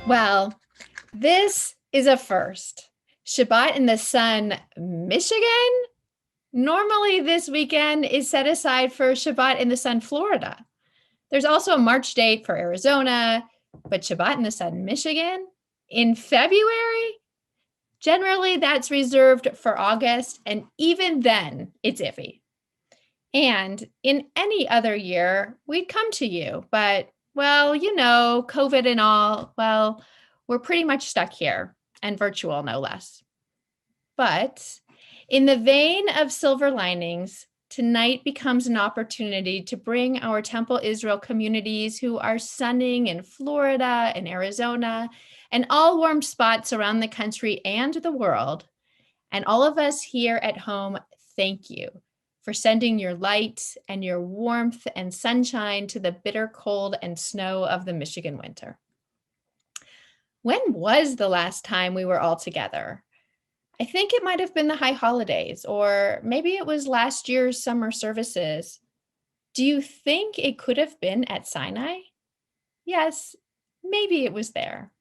Well, this is a first. Shabbat in the Sun, Michigan? Normally, this weekend is set aside for Shabbat in the Sun, Florida. There's also a March date for Arizona, but Shabbat in the Sun, Michigan? In February? Generally, that's reserved for August, and even then, it's iffy. And in any other year, we'd come to you, but well, COVID and all, well, we're pretty much stuck here and virtual no less. But in the vein of silver linings, tonight becomes an opportunity to bring our Temple Israel communities who are sunning in Florida and Arizona and all warm spots around the country and the world. And all of us here at home, thank you for sending your light and your warmth and sunshine to the bitter cold and snow of the Michigan winter. When was the last time we were all together? I think it might have been the high holidays, or maybe it was last year's summer services. Do you think it could have been at Sinai? Yes, maybe it was there.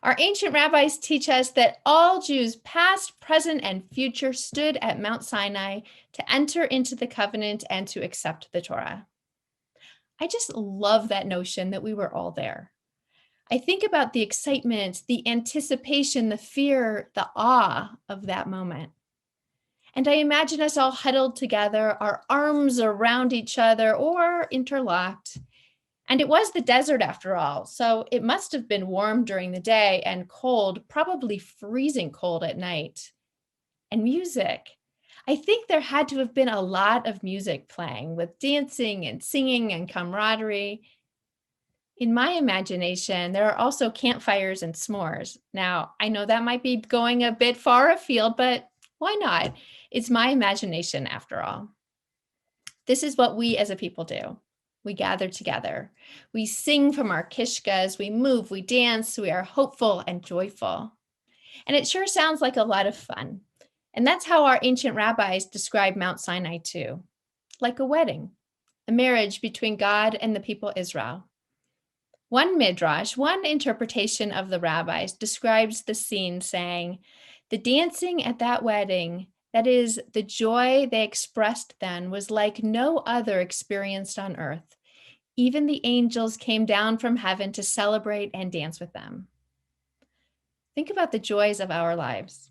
Our ancient rabbis teach us that all Jews, past, present, and future, stood at Mount Sinai to enter into the covenant and to accept the Torah. I just love that notion that we were all there. I think about the excitement, the anticipation, the fear, the awe of that moment. And I imagine us all huddled together, our arms around each other or interlocked. And it was the desert after all, so it must have been warm during the day and cold, probably freezing cold at night. And music. I think there had to have been a lot of music playing with dancing and singing and camaraderie. In my imagination, there are also campfires and s'mores. Now, I know that might be going a bit far afield, but why not? It's my imagination after all. This is what we as a people do. We gather together. We sing from our kishkas, we move, we dance, we are hopeful and joyful. And it sure sounds like a lot of fun. And that's how our ancient rabbis describe Mount Sinai too, like a wedding, a marriage between God and the people Israel. One midrash, one interpretation of the rabbis describes the scene saying, the dancing at that wedding, that is, the joy they expressed then, was like no other experienced on earth. Even the angels came down from heaven to celebrate and dance with them. Think about the joys of our lives.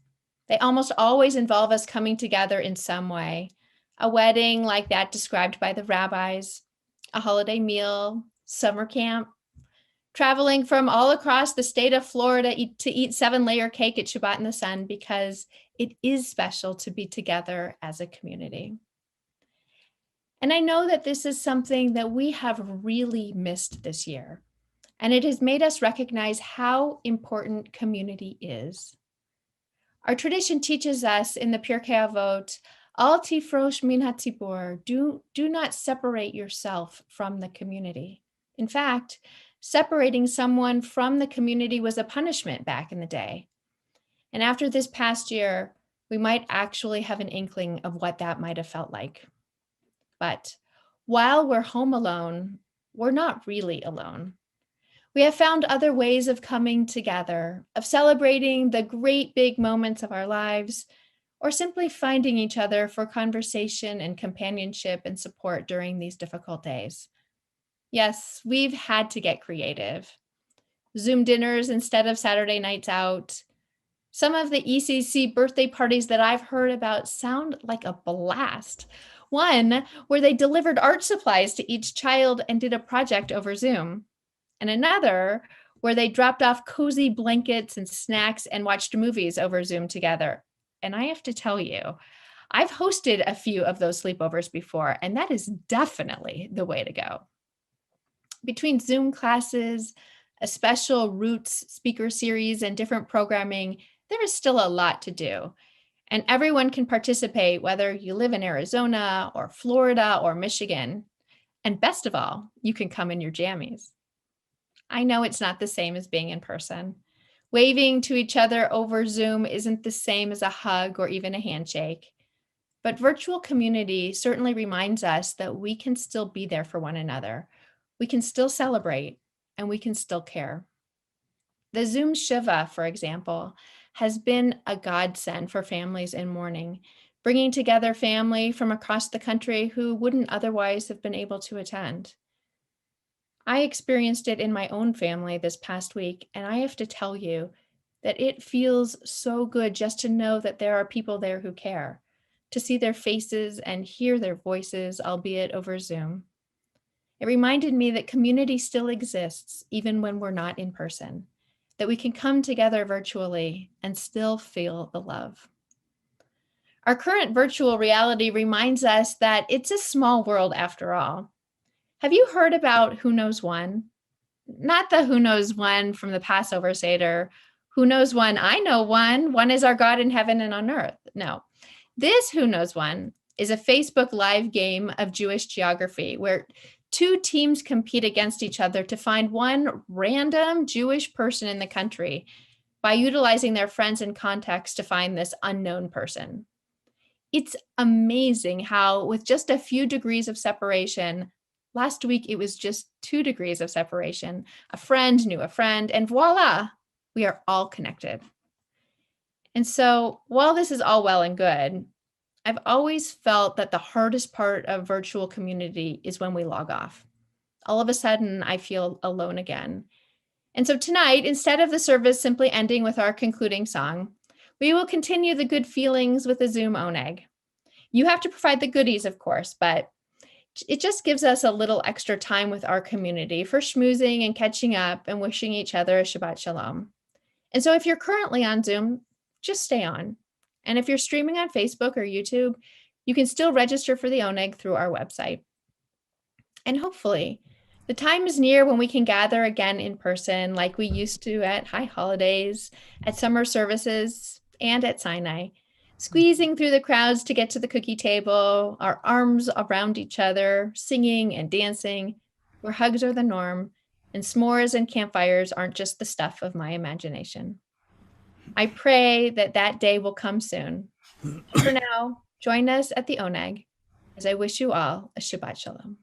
They almost always involve us coming together in some way. A wedding like that described by the rabbis, a holiday meal, summer camp, traveling from all across the state of Florida to eat 7-layer cake at Shabbat in the Sun because it is special to be together as a community. And I know that this is something that we have really missed this year, and it has made us recognize how important community is. Our tradition teaches us in the Pirkei Avot, Al tifrosh min hatzibor, do not separate yourself from the community. In fact, separating someone from the community was a punishment back in the day. And after this past year, we might actually have an inkling of what that might have felt like. But while we're home alone, we're not really alone. We have found other ways of coming together, of celebrating the great big moments of our lives, or simply finding each other for conversation and companionship and support during these difficult days. Yes, we've had to get creative. Zoom dinners instead of Saturday nights out. Some of the ECC birthday parties that I've heard about sound like a blast. One where they delivered art supplies to each child and did a project over Zoom. And another where they dropped off cozy blankets and snacks and watched movies over Zoom together. And I have to tell you, I've hosted a few of those sleepovers before, and that is definitely the way to go. Between Zoom classes, a special Roots speaker series, and different programming, there is still a lot to do. And everyone can participate, whether you live in Arizona or Florida or Michigan. And best of all, you can come in your jammies. I know it's not the same as being in person. Waving to each other over Zoom isn't the same as a hug or even a handshake. But virtual community certainly reminds us that we can still be there for one another. We can still celebrate, and we can still care. The Zoom Shiva, for example, has been a godsend for families in mourning, bringing together family from across the country who wouldn't otherwise have been able to attend. I experienced it in my own family this past week, and I have to tell you that it feels so good just to know that there are people there who care, to see their faces and hear their voices, albeit over Zoom. It reminded me that community still exists, even when we're not in person, that we can come together virtually and still feel the love. Our current virtual reality reminds us that it's a small world after all. Have you heard about Who Knows One? Not the Who Knows One from the Passover Seder. Who knows one? I know one. One is our God in heaven and on earth. No, this Who Knows One is a Facebook live game of Jewish geography where two teams compete against each other to find one random Jewish person in the country by utilizing their friends and contacts to find this unknown person. It's amazing how, with just a few degrees of separation, last week it was just 2 degrees of separation, a friend knew a friend, and voila, we are all connected. And so, while this is all well and good, I've always felt that the hardest part of virtual community is when we log off. All of a sudden, I feel alone again. And so tonight, instead of the service simply ending with our concluding song, we will continue the good feelings with a Zoom oneg. You have to provide the goodies, of course, but it just gives us a little extra time with our community for schmoozing and catching up and wishing each other a Shabbat Shalom. And so if you're currently on Zoom, just stay on. And if you're streaming on Facebook or YouTube, you can still register for the oneg through our website. And hopefully, the time is near when we can gather again in person like we used to at high holidays, at summer services, and at Sinai, squeezing through the crowds to get to the cookie table, our arms around each other, singing and dancing, where hugs are the norm, and s'mores and campfires aren't just the stuff of my imagination. I pray that that day will come soon. For now, join us at the oneg as I wish you all a Shabbat Shalom.